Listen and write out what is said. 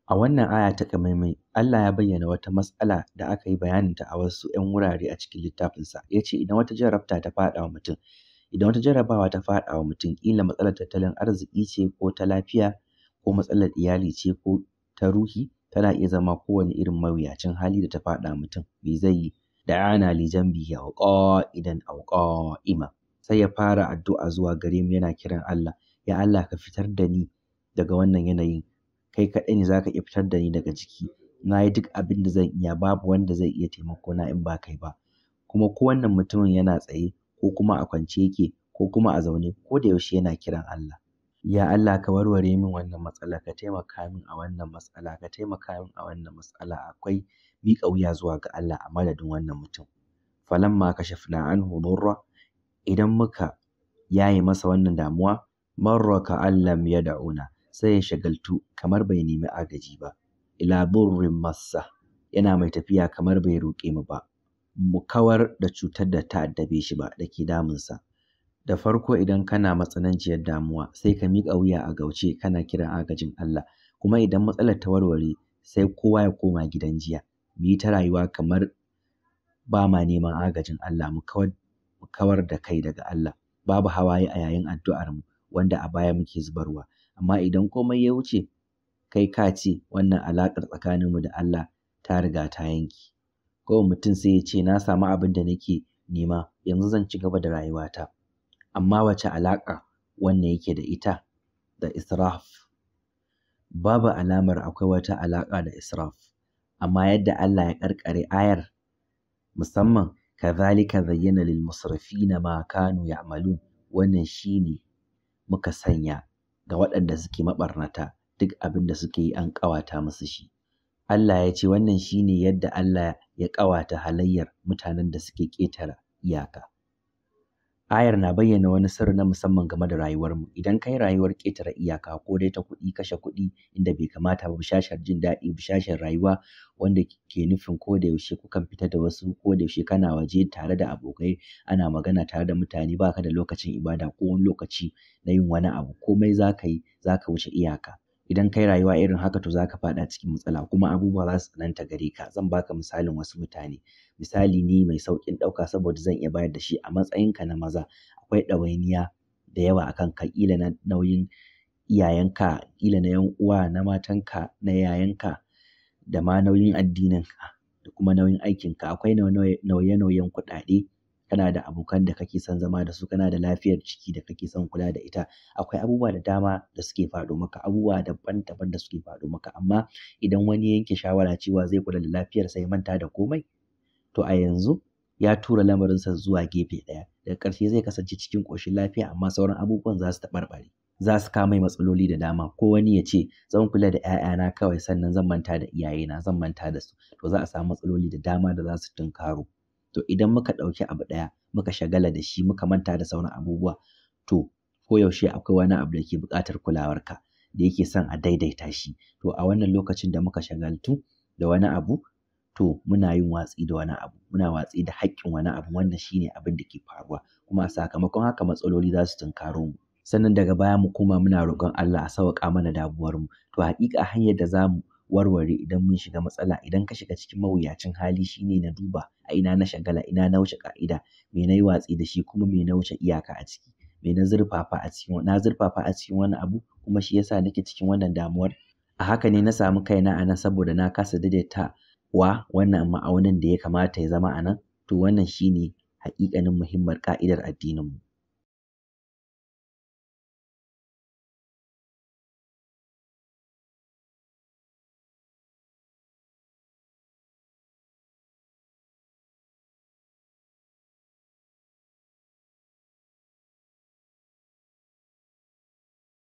A wannan aya ta ƙamaimai, Allah ya bayyana wata mas'ala da aka yi bayaninta a wasu ‘yan wurare a cikin littafinsa. Ya ce idan wata jarabta ta faɗa wa mutum, idan wata jarabawa ta faɗa wa mutum, ƙila matsalar tattalin arziki ce ko ta lafiya ko matsalar iyali ce ko ta ruhi, tana iya zama kowane irin mawuyacin hali da ta faɗa wa mutum. Me zai yi? Da'ana li janbihi aw qa'idan aw qa'ima. Sai ya fara addu'a zuwa gare mu yana kiran Allah, ya Allah ka fitar da ni daga wannan yanayin. Kai kaɗai ne za ka iya fitar da ni daga ciki. Na yi duk abin da zan iya, babu wanda zai iya taimako na in ba kai ba. Kuma ko wannan mutumin yana tsaye ko kuma a kwance yake ko kuma a zaune, ko da yaushe yana kiran Allah. Ya Allah ka warware min wannan matsala, ka taimaka min a wannan matsala, ka taimaka min a wannan matsala. Akwai miƙa wuya zuwa ga Allah a madadin wannan mutum. Falamma kashafna anhu durra, idan muka yaye masa wannan damuwa, marra ka'an lam yad'una, sai ya shagaltu kamar bai nemi agaji ba. Ila durrin massa, yana mai tafiya kamar bai roƙe mu ba. Mu kawar da cutar da ta addabe shi ba, da ke damunsa. Da farko idan kana matsananciyar damuwa, sai ka miƙa wuya a gauce kana kiran agajin Allah. Kuma idan matsalar ta warware, sai kowa ya koma gidan jiya. Mu yi ta rayuwa kamar ba ma neman agajin Allah, mu kawar da kai daga Allah. Babu hawaye a yayin addu'armu, wanda a baya muke zubarwa. Amma idan komai ya wuce, kai ka ce wannan alaƙar tsakaninmu da Allah ta riga ta yanke. Kawai mutum sai ya ce na samu abin da nake nema, yanzu zan ci gaba da rayuwata. Amma wace alaƙa wannan yake da ita da israf? Babu alamar akwai wata alaƙa da israf. Amma yadda Allah ya ƙarƙare ayar, musamman kazalika zayyana lil musrifina ma kanu ya'malun, wannan shine muka sanya ga waɗanda suke maɓarnata duk abin da suke yi an ƙawata musu shi. Allah ya ce wannan shine yadda Allah ya ƙawata halayyar mutanen da suke ƙetare iyaka. Ayar na bayyana wani sirri na musamman game da rayuwarmu. Idan kai rayuwar ƙetare iyaka, ko dai ta kuɗi, kashe kuɗi inda bai kamata ba, bushashar jin daɗi, bushashar rayuwa, wanda ke nufin ko da yaushe kukan fita da wasu, ko da yaushe kana waje tare da abokai, ana magana tare da mutane, baka da lokacin ibada ko wani lokaci na yin wani abu, komai za ka yi za ka wuce iyaka. Idan kai rayuwa irin haka, to za ka faɗa cikin matsala, kuma abubuwa za su tsananta gare ka. Zan baka misalin wasu mutane. Misali ni mai sauƙin ɗauka saboda zan iya bayar da shi a matsayinka na maza. Akwai ɗawainiya da yawa a kanka, ƙila na nauyin iyayenka, ƙila na 'yan uwa, na matanka, na yayanka, da ma nauyin addininka da kuma nauyin aikinka. Akwai nauye-nauyen kuɗaɗe, kana da abokan da kake son zama da su, kana da lafiyar jiki da kake son kula da ita. Akwai abubuwa da dama da suke faɗo maka, abubuwa daban-daban da suke faɗo maka. Amma idan wani ya yanke shawara cewa zai kula da lafiyarsa, ya manta da komai, to a yanzu ya tura lamarinsa zuwa gefe ɗaya. Daga ƙarshe zai kasance cikin ƙoshin lafiya, amma sauran abubuwan za su taɓarɓare, za su kawo mai matsaloli da dama. Ko wani ya ce zan kula da 'ya'yana kawai, sannan zan manta da iyayena, zan manta da su, to za a samu matsaloli da dama da za su tunkaro. To idan muka ɗauki abu ɗaya muka shagala da shi, muka manta da sauran abubuwa, to koyaushe akwai wani abu da ke buƙatar kulawarka, da yake son a daidaita shi. To a wannan lokacin da muka shagaltu da wani abu, to muna yin watsi da wani abu, muna watsi da haƙƙin wani abu. Wannan shine abin da ke faruwa, kuma a sakamakon haka matsaloli za su tunkaro mu. Sannan daga baya mu koma muna roƙon Allah a sauƙaƙa mana damuwarmu. To haƙiƙa hanyar da za mu warware idan mun shiga matsala, idan ka shiga cikin mawuyacin hali, shine na duba a ina na shagala, ina na wuce ƙa'ida, me na yi watsi da shi, kuma me na wuce iyaka a ciki, me na zurfafa a cikin wani abu, kuma shi yasa nake cikin wannan damuwar. A haka ne na samu kaina a nan saboda na kasa daidaita wannan ma'aunin da ya kamata ya zama a nan. To wannan shine haƙiƙanin muhimmar ƙa'idar addininmu.